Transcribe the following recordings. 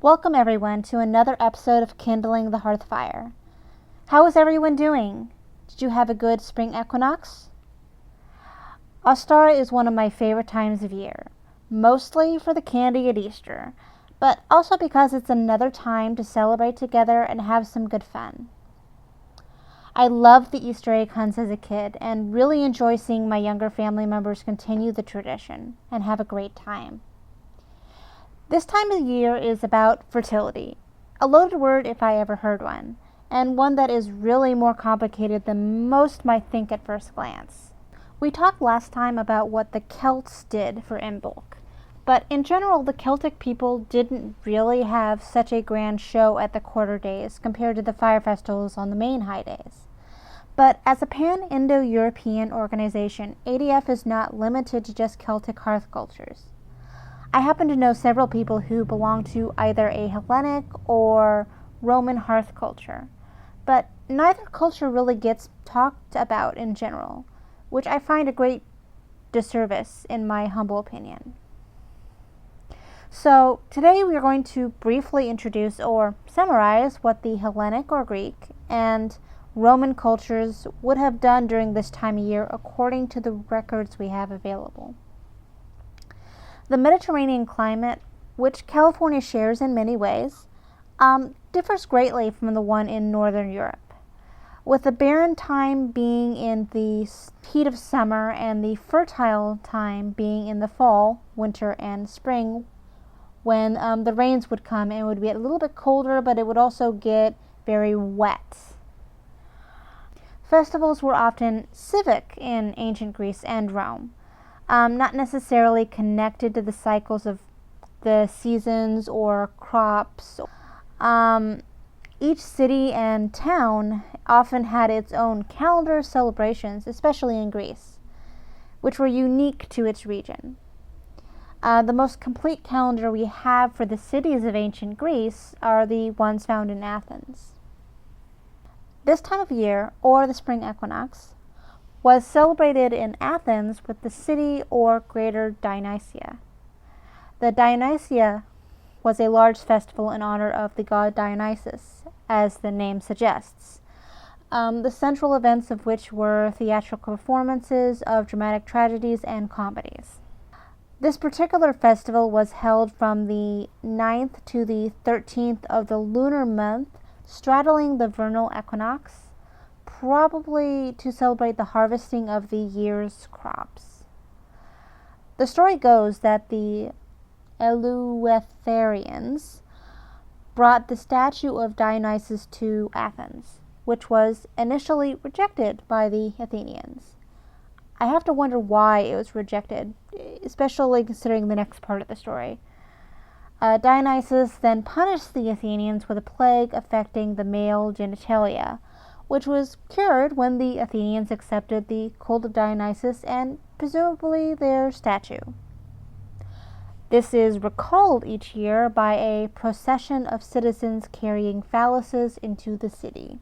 Welcome everyone to another episode of Kindling the Hearthfire. How is everyone doing? Did you have a good spring equinox? Ostara is one of my favorite times of year, mostly for the candy at Easter, but also because it's another time to celebrate together and have some good fun. I loved the Easter egg hunts as a kid and really enjoy seeing my younger family members continue the tradition and have a great time. This time of the year is about fertility, a loaded word if I ever heard one, and one that is really more complicated than most might think at first glance. We talked last time about what the Celts did for Imbolc, but in general the Celtic people didn't really have such a grand show at the quarter days compared to the fire festivals on the main high days. But as a pan-Indo-European organization, ADF is not limited to just Celtic hearth cultures. I happen to know several people who belong to either a Hellenic or Roman hearth culture, but neither culture really gets talked about in general, which I find a great disservice in my humble opinion. So today we are going to briefly introduce or summarize what the Hellenic or Greek and Roman cultures would have done during this time of year according to the records we have available. The Mediterranean climate, which California shares in many ways, differs greatly from the one in Northern Europe, with the barren time being in the heat of summer and the fertile time being in the fall, winter, and spring, when the rains would come and it would be a little bit colder, but it would also get very wet. Festivals were often civic in ancient Greece and Rome. Not necessarily connected to the cycles of the seasons or crops. Each city and town often had its own calendar of celebrations, especially in Greece, which were unique to its region. The most complete calendar we have for the cities of ancient Greece are the ones found in Athens. This time of year, or the spring equinox, was celebrated in Athens with the city or greater Dionysia. The Dionysia was a large festival in honor of the god Dionysus, as the name suggests, the central events of which were theatrical performances of dramatic tragedies and comedies. This particular festival was held from the 9th to the 13th of the lunar month, straddling the vernal equinox, probably to celebrate the harvesting of the year's crops. The story goes that the Eleutherans brought the statue of Dionysus to Athens, which was initially rejected by the Athenians. I have to wonder why it was rejected, especially considering the next part of the story. Dionysus then punished the Athenians with a plague affecting the male genitalia, which was cured when the Athenians accepted the cult of Dionysus and presumably their statue. This is recalled each year by a procession of citizens carrying phalluses into the city.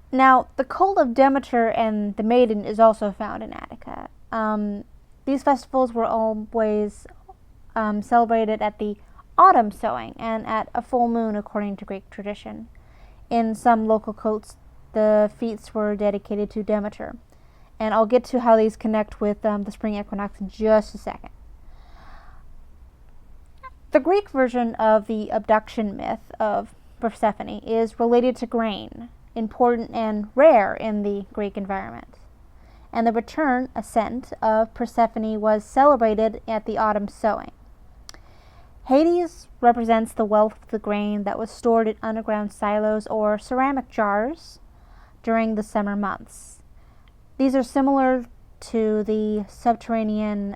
Now, the cult of Demeter and the Maiden is also found in Attica. These festivals were always celebrated at the autumn sowing and at a full moon according to Greek tradition. In some local cults, the feasts were dedicated to Demeter, and I'll get to how these connect with the spring equinox in just a second. The Greek version of the abduction myth of Persephone is related to grain, important and rare in the Greek environment, and the return, ascent, of Persephone was celebrated at the autumn sowing. Hades represents the wealth of the grain that was stored in underground silos or ceramic jars during the summer months. These are similar to the subterranean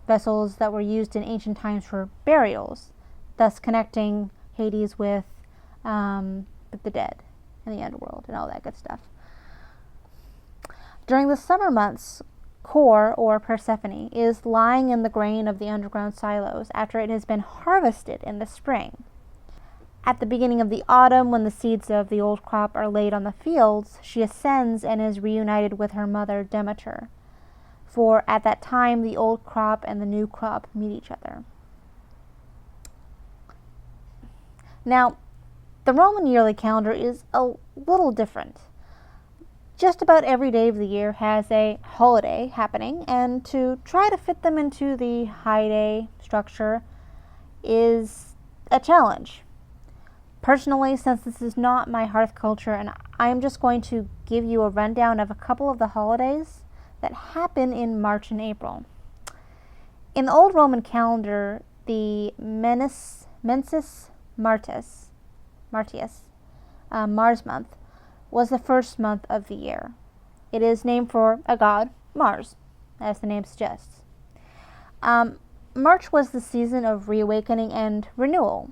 vessels that were used in ancient times for burials, thus connecting Hades with the dead and the underworld and all that good stuff. During the summer months, Kore, or Persephone, is lying in the grain of the underground silos after it has been harvested in the spring. At the beginning of the autumn, when the seeds of the old crop are laid on the fields, she ascends and is reunited with her mother Demeter, for at that time the old crop and the new crop meet each other. Now, the Roman yearly calendar is a little different. Just about every day of the year has a holiday happening, and to try to fit them into the high day structure is a challenge. Personally, since this is not my hearth culture, and I am just going to give you a rundown of a couple of the holidays that happen in March and April. In the old Roman calendar, the Mensis Martius, Mars month, was the first month of the year. It is named for a god, Mars, as the name suggests. March was the season of reawakening and renewal,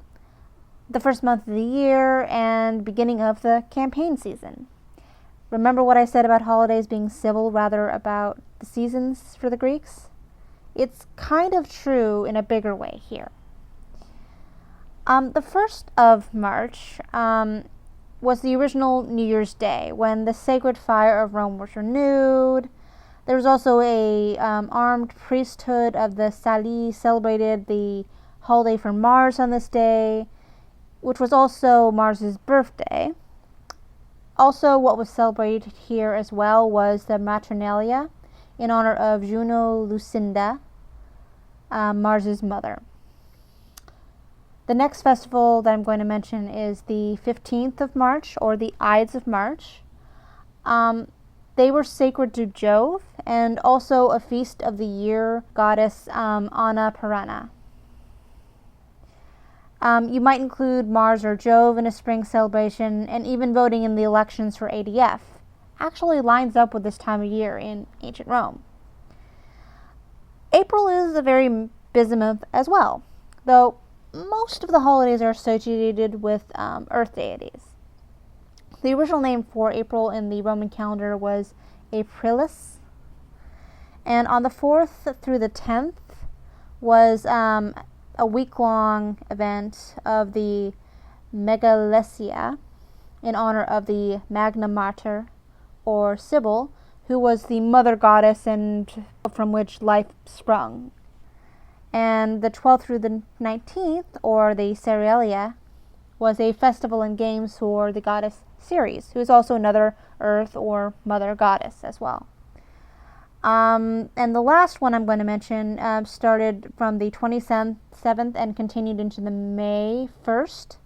the first month of the year and beginning of the campaign season. Remember what I said about holidays being civil rather about the seasons for the Greeks? It's kind of true in a bigger way here. The 1st of March was the original New Year's Day, when the sacred fire of Rome was renewed. There was also a armed priesthood of the Salii celebrated the holiday for Mars on this day, which was also Mars's birthday. Also, what was celebrated here as well was the Maternalia, in honor of Juno Lucinda, Mars's mother. The next festival that I'm going to mention is the 15th of March, or the Ides of March. They were sacred to Jove, and also a feast of the year goddess Anna Purana. You might include Mars or Jove in a spring celebration, and even voting in the elections for ADF actually lines up with this time of year in ancient Rome. April is a very busy month as well, though most of the holidays are associated with earth deities. The original name for April in the Roman calendar was Aprilis, and on the 4th through the 10th was a week-long event of the Megalesia in honor of the Magna Mater, or Sibyl, who was the mother goddess and from which life sprung. And the 12th through the 19th, or the Cerealia, was a festival and games for the goddess Ceres, who is also another earth or mother goddess as well. And the last one I'm going to mention started from the 27th and continued into the May 1st,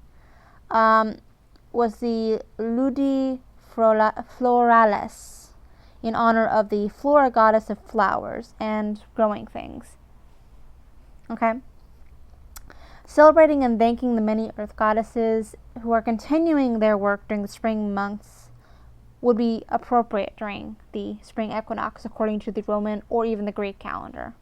was the Ludi Floralis, in honor of the flora goddess of flowers and growing things. Okay? Celebrating and thanking the many earth goddesses who are continuing their work during the spring months would be appropriate during the spring equinox, according to the Roman or even the Greek calendar.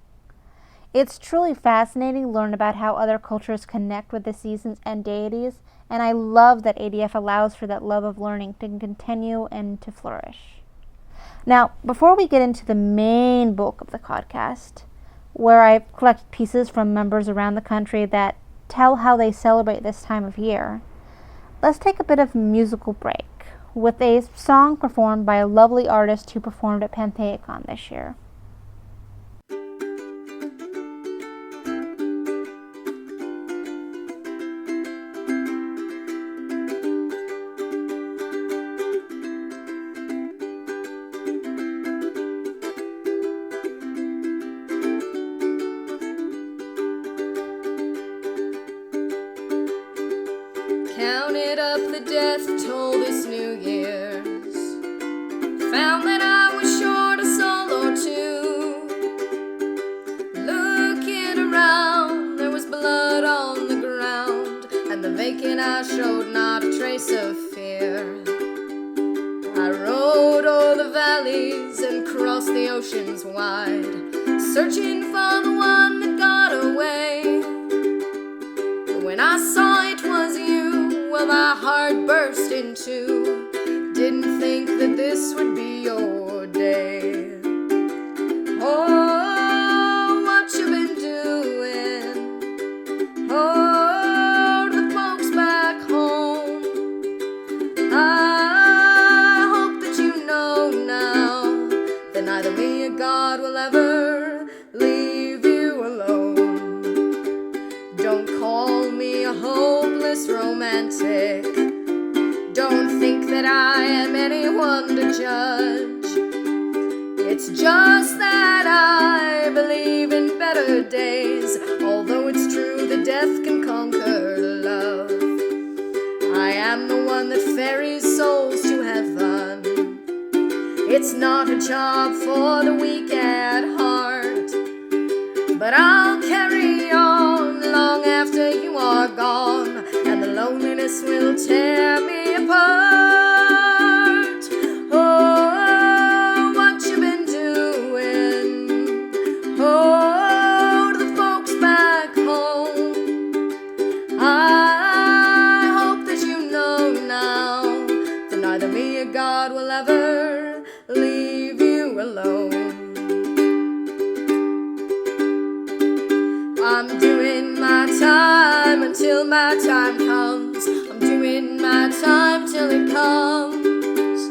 It's truly fascinating to learn about how other cultures connect with the seasons and deities, and I love that ADF allows for that love of learning to continue and to flourish. Now, before we get into the main bulk of the podcast, where I've collected pieces from members around the country that tell how they celebrate this time of year, let's take a bit of a musical break with a song performed by a lovely artist who performed at Pantheicon this year. Counted up the death toll this New Year's, found that I was short a soul or two. Looking around, there was blood on the ground, and the vacant eyes showed not a trace of fear. I rode o'er the valleys and crossed the oceans wide, searching for the one that got away. But when I saw it was you, well, my heart burst in two. Didn't think that this would be your day. Oh, what you been doing? Oh, the folks back home. I hope that you know now that neither me or God will ever leave you alone. Don't call me a hopeless romantic. romantic. Don't think that I am anyone to judge. It's just that I believe in better days, although it's true that death can conquer love. I am the one that ferries souls to heaven. It's not a job for the weak at heart, but I'll carry on long after you are gone, and the loneliness will tear me apart. Oh, what you been doing? Oh, to the folks back home. I hope that you know now that neither me or God will ever leave you alone. I'm doing my time until my time comes. I'm doing my time till it comes.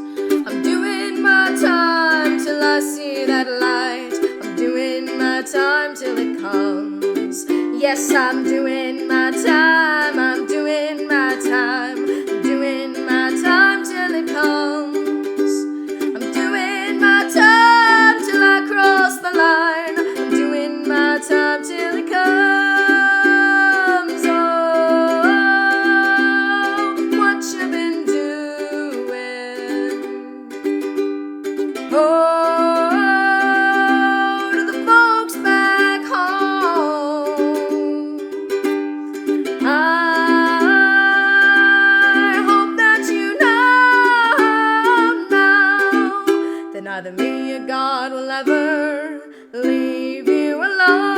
I'm doing my time till I see that light. I'm doing my time till it comes. Yes, I'm doing my time. I'm doing my time. I'm doing my time till it comes. I'm doing my time till I cross the line. I'm doing my time till it comes. Oh, what you been doing? Oh, to the folks back home. I hope that you know now that neither me or God will ever leave you alone.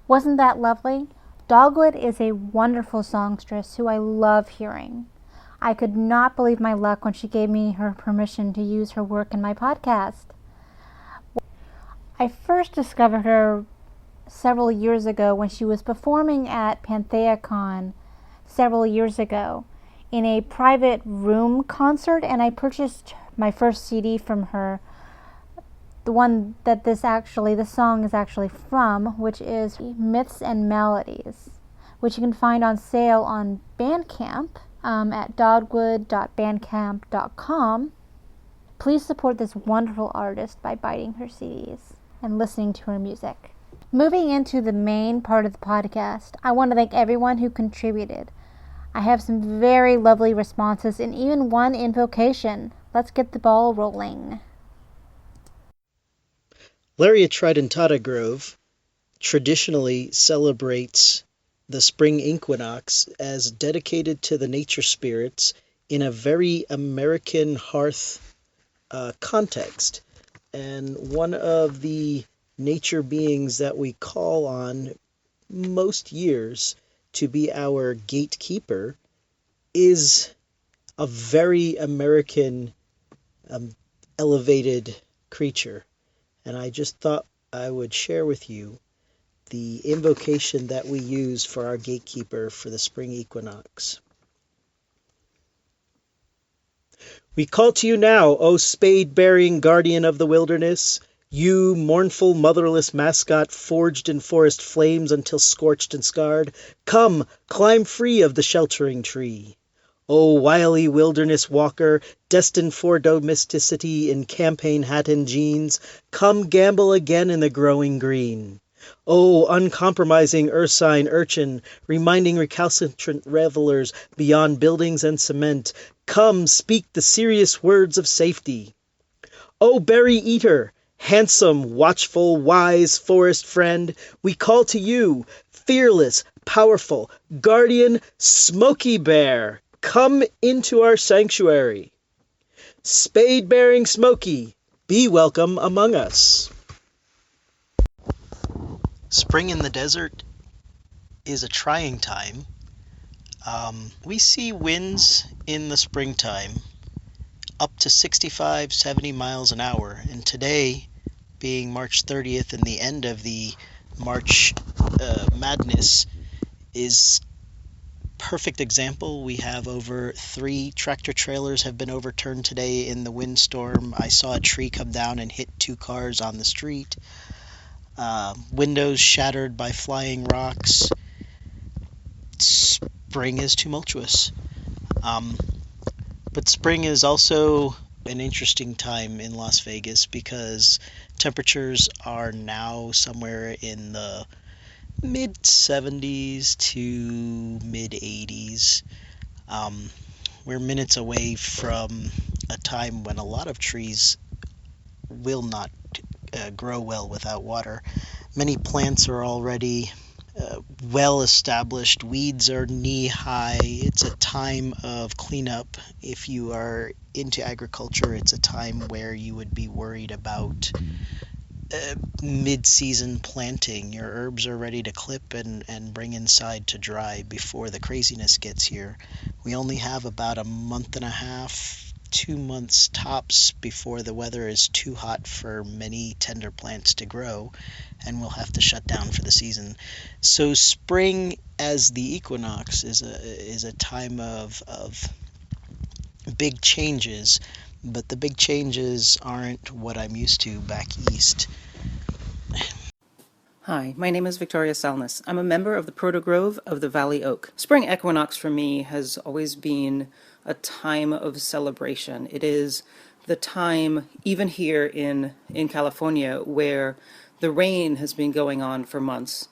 Wasn't that lovely? Dogwood is a wonderful songstress who I love hearing. I could not believe my luck when she gave me her permission to use her work in my podcast. I first discovered her several years ago when she was performing at PantheaCon several years ago in a private room concert, and I purchased my first CD from her, the one that the song is actually from, which is Myths and Melodies, which you can find on sale on Bandcamp at dogwood.bandcamp.com. Please support this wonderful artist by buying her CDs and listening to her music. Moving into the main part of the podcast, I want to thank everyone who contributed. I have some very lovely responses and even one invocation. Let's get the ball rolling. Laria Tridentata Grove traditionally celebrates the Spring Equinox as dedicated to the nature spirits in a very American hearth context. And one of the nature beings that we call on most years to be our gatekeeper is a very American elevated creature. And I just thought I would share with you the invocation that we use for our gatekeeper for the spring equinox. We call to you now, O spade-bearing guardian of the wilderness, you mournful motherless mascot forged in forest flames until scorched and scarred. Come, climb free of the sheltering tree. O wily wilderness walker, destined for domesticity in campaign hat and jeans, come gamble again in the growing green. O uncompromising ursine urchin, reminding recalcitrant revelers beyond buildings and cement, come speak the serious words of safety. O berry eater, handsome, watchful, wise forest friend, we call to you, fearless, powerful, guardian, smoky bear. Come into our sanctuary. Spade-bearing Smoky, be welcome among us. Spring in the desert is a trying time. We see winds in the springtime up to 65, 70 miles an hour. And today, being March 30th and the end of the March madness, is perfect example. We have over 3 tractor trailers have been overturned today in the windstorm. I saw a tree come down and hit 2 cars on the street. Windows shattered by flying rocks. Spring is tumultuous. But spring is also an interesting time in Las Vegas because temperatures are now somewhere in the mid 70s to mid 80s. We're minutes away from a time when a lot of trees will not grow well without water. Many plants are already well established. Weeds are knee high. It's a time of cleanup. If you are into agriculture, it's a time where you would be worried about mid-season planting. Your herbs are ready to clip and bring inside to dry before the craziness gets here. We only have about a month and a half, 2 months tops before the weather is too hot for many tender plants to grow, and we'll have to shut down for the season. So spring as the equinox is a time of big changes, but the big changes aren't what I'm used to back east. Hi, my name is Victoria Salness. I'm a member of the Proto-Grove of the Valley Oak. Spring Equinox for me has always been a time of celebration. It is the time, even here in California, where the rain has been going on for months.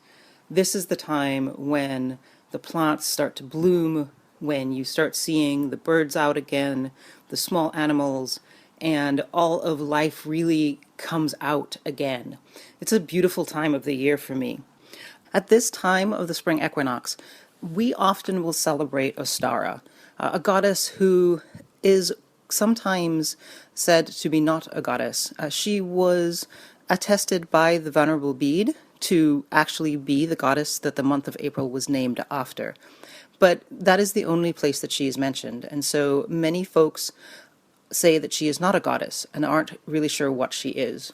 This is the time when the plants start to bloom, when you start seeing the birds out again, the small animals, and all of life really comes out again. It's a beautiful time of the year for me. At this time of the spring equinox, we often will celebrate Ostara, a goddess who is sometimes said to be not a goddess. She was attested by the Venerable Bede to actually be the goddess that the month of April was named after. But that is the only place that she is mentioned, and so many folks say that she is not a goddess and aren't really sure what she is.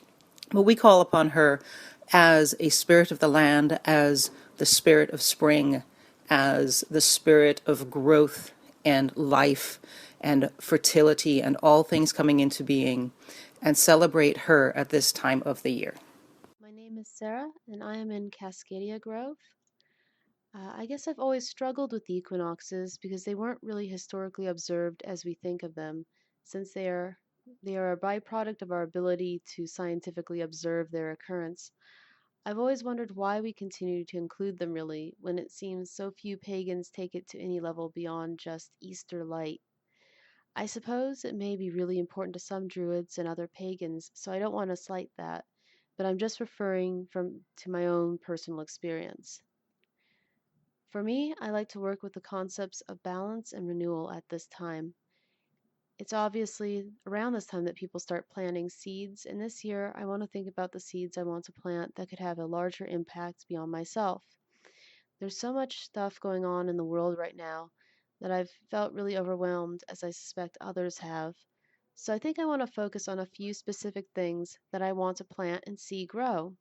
But we call upon her as a spirit of the land, as the spirit of spring, as the spirit of growth and life and fertility and all things coming into being, and celebrate her at this time of the year. My name is Sarah, and I am in Cascadia Grove. I guess I've always struggled with the equinoxes because they weren't really historically observed as we think of them, since they are a byproduct of our ability to scientifically observe their occurrence. I've always wondered why we continue to include them really, when it seems so few pagans take it to any level beyond just Easter light. I suppose it may be really important to some druids and other pagans, so I don't want to slight that, but I'm just referring to my own personal experience. For me, I like to work with the concepts of balance and renewal at this time. It's obviously around this time that people start planting seeds, and this year I want to think about the seeds I want to plant that could have a larger impact beyond myself. There's so much stuff going on in the world right now that I've felt really overwhelmed, as I suspect others have. So I think I want to focus on a few specific things that I want to plant and see grow.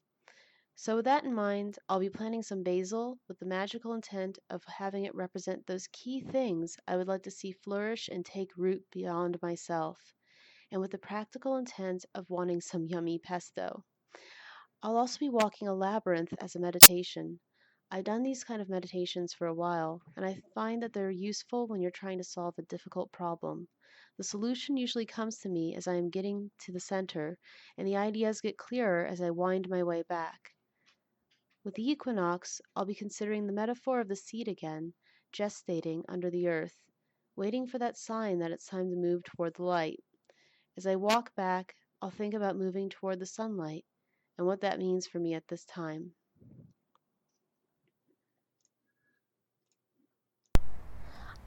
So with that in mind, I'll be planting some basil with the magical intent of having it represent those key things I would like to see flourish and take root beyond myself, and with the practical intent of wanting some yummy pesto. I'll also be walking a labyrinth as a meditation. I've done these kind of meditations for a while, and I find that they're useful when you're trying to solve a difficult problem. The solution usually comes to me as I am getting to the center, and the ideas get clearer as I wind my way back. With the equinox, I'll be considering the metaphor of the seed again, gestating under the earth, waiting for that sign that it's time to move toward the light. As I walk back, I'll think about moving toward the sunlight and what that means for me at this time.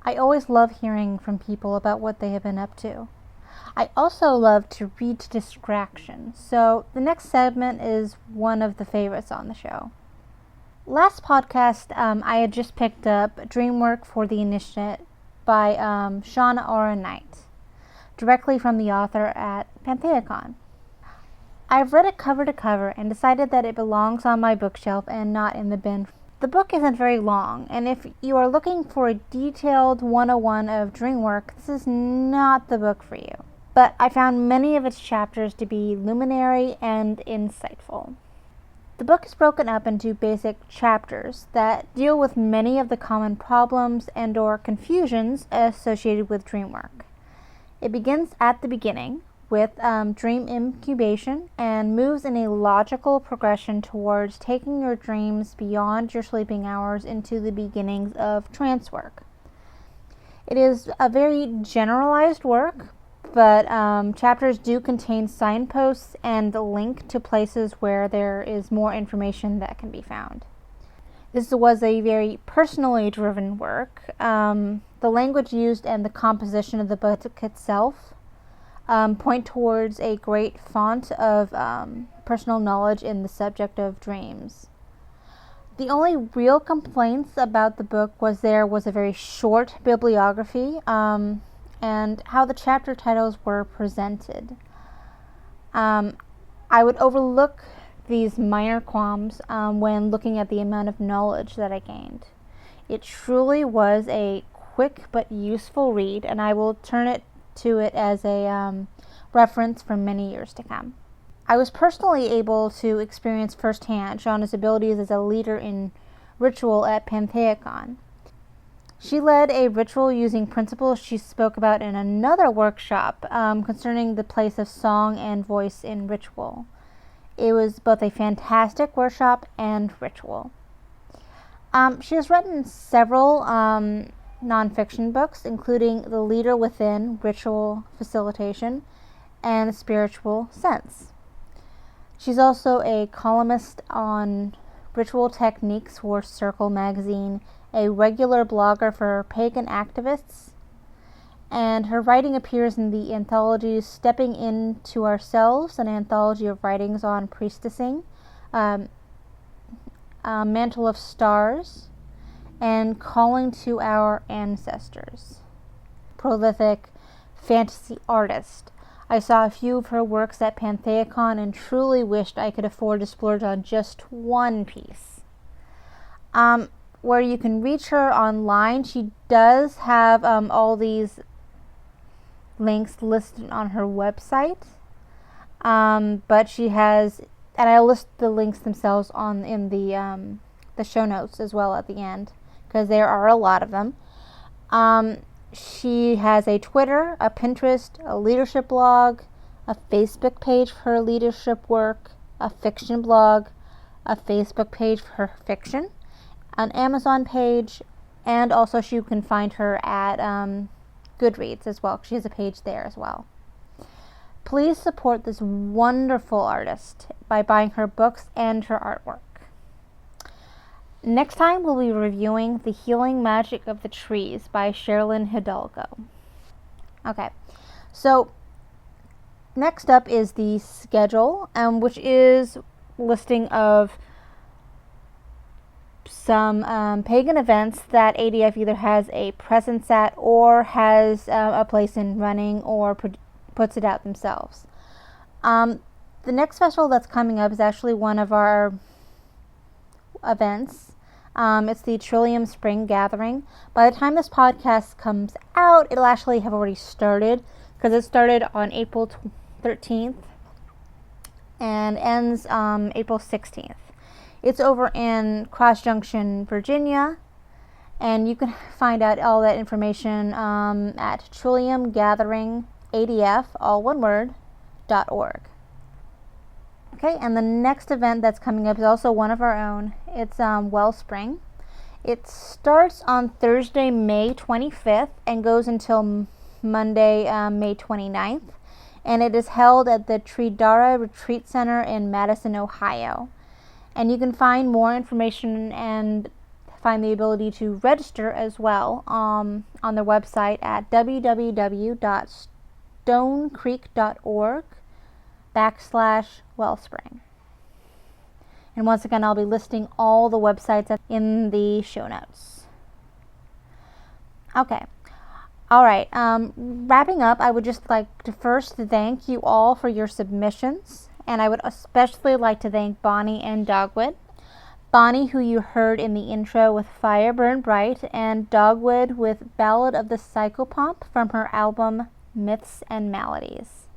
I always love hearing from people about what they have been up to. I also love to read to distraction, so the next segment is one of the favorites on the show. Last podcast, I had just picked up Dreamwork for the Initiate by Shauna Aura Knight, directly from the author at Pantheacon. I've read it cover to cover and decided that it belongs on my bookshelf and not in the bin The book isn't very long, and if you are looking for a detailed 101 of dream work, this is not the book for you. But I found many of its chapters to be luminary and insightful. The book is broken up into basic chapters that deal with many of the common problems and or confusions associated with dream work. It begins at the beginning with dream incubation and moves in a logical progression towards taking your dreams beyond your sleeping hours into the beginnings of trance work. It is a very generalized work, but chapters do contain signposts and link to places where there is more information that can be found. This was a very personally driven work. The language used and the composition of the book itself point towards a great font of personal knowledge in the subject of dreams. The only real complaints about the book was there was a very short bibliography and how the chapter titles were presented. I would overlook these minor qualms when looking at the amount of knowledge that I gained. It truly was a quick but useful read, and I will turn to it as a reference for many years to come. I was personally able to experience firsthand Shauna's abilities as a leader in ritual at Pantheacon. She led a ritual using principles she spoke about in another workshop concerning the place of song and voice in ritual. It was both a fantastic workshop and ritual. She has written several nonfiction books, including The Leader Within, Ritual Facilitation, and Spiritual Sense. She's also a columnist on ritual techniques for Circle magazine, a regular blogger for pagan activists, and her writing appears in the anthologies Stepping Into Ourselves, an anthology of writings on priestessing, Mantle of Stars, and Calling to Our Ancestors. Prolific fantasy artist. I saw a few of her works at Pantheacon and truly wished I could afford to splurge on just one piece. Where you can reach her online, she does have all these links listed on her website, but she has, and I'll list the links themselves in the show notes as well at the end, because there are a lot of them. She has a Twitter, a Pinterest, a leadership blog, a Facebook page for her leadership work, a fiction blog, a Facebook page for her fiction, an Amazon page, and also you can find her at Goodreads as well. She has a page there as well. Please support this wonderful artist by buying her books and her artwork. Next time we'll be reviewing The Healing Magic of the Trees by Sherilyn Hidalgo. Okay, so next up is the schedule, which is listing of some pagan events that ADF either has a presence at or has a place in running or puts it out themselves. The next festival that's coming up is actually one of our events. It's the Trillium Spring Gathering. By the time this podcast comes out, it'll actually have already started, because it started on April 13th and ends April 16th. It's over in Cross Junction, Virginia, and you can find out all that information at trilliumgatheringadf, all one word, .org. Okay, and the next event that's coming up is also one of our own. It's Wellspring. It starts on Thursday, May 25th, and goes until Monday, May 29th, and it is held at the Tridara Retreat Center in Madison, Ohio. And you can find more information and find the ability to register as well on their website at www.stonecreek.org/Wellspring. And once again, I'll be listing all the websites in the show notes. Okay. All right. Wrapping up, I would just like to first thank you all for your submissions. And I would especially like to thank Bonnie and Dogwood. Bonnie, who you heard in the intro with Fire Burn Bright, and Dogwood with Ballad of the Psychopomp from her album Myths and Maladies.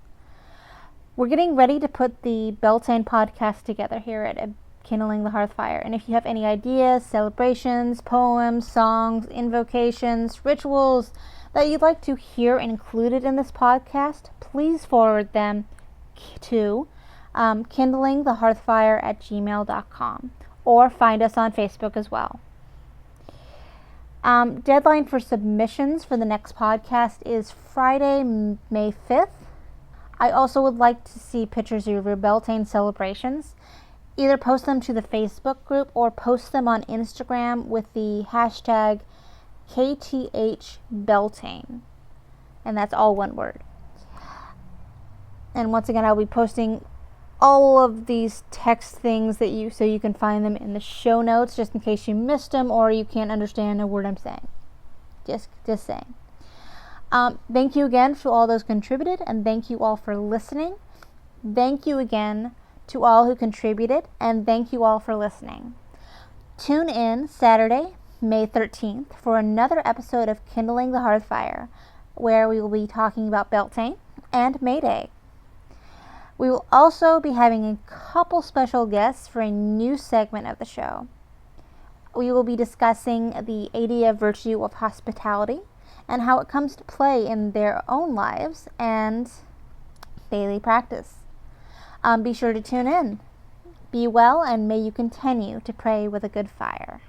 We're getting ready to put the Beltaine podcast together here at Kindling the Hearthfire, and if you have any ideas, celebrations, poems, songs, invocations, rituals that you'd like to hear included in this podcast, please forward them to kindlingthehearthfire@gmail.com. or find us on Facebook as well. Deadline for submissions for the next podcast is Friday, May 5th. I also would like to see pictures of your Beltaine celebrations. Either post them to the Facebook group or post them on Instagram with the hashtag KTHBeltaine. And that's all one word. And once again, I'll be posting all of these text things so you can find them in the show notes, just in case you missed them or you can't understand a word I'm saying. Just saying. Thank you again to all those contributed, and thank you all for listening. Thank you again to all who contributed, and thank you all for listening. Tune in Saturday, May 13th, for another episode of Kindling the Hearthfire, where we will be talking about Beltaine and May Day. We will also be having a couple special guests for a new segment of the show. We will be discussing the 80 virtue of hospitality and how it comes to play in their own lives and daily practice. Be sure to tune in. Be well, and may you continue to pray with a good fire.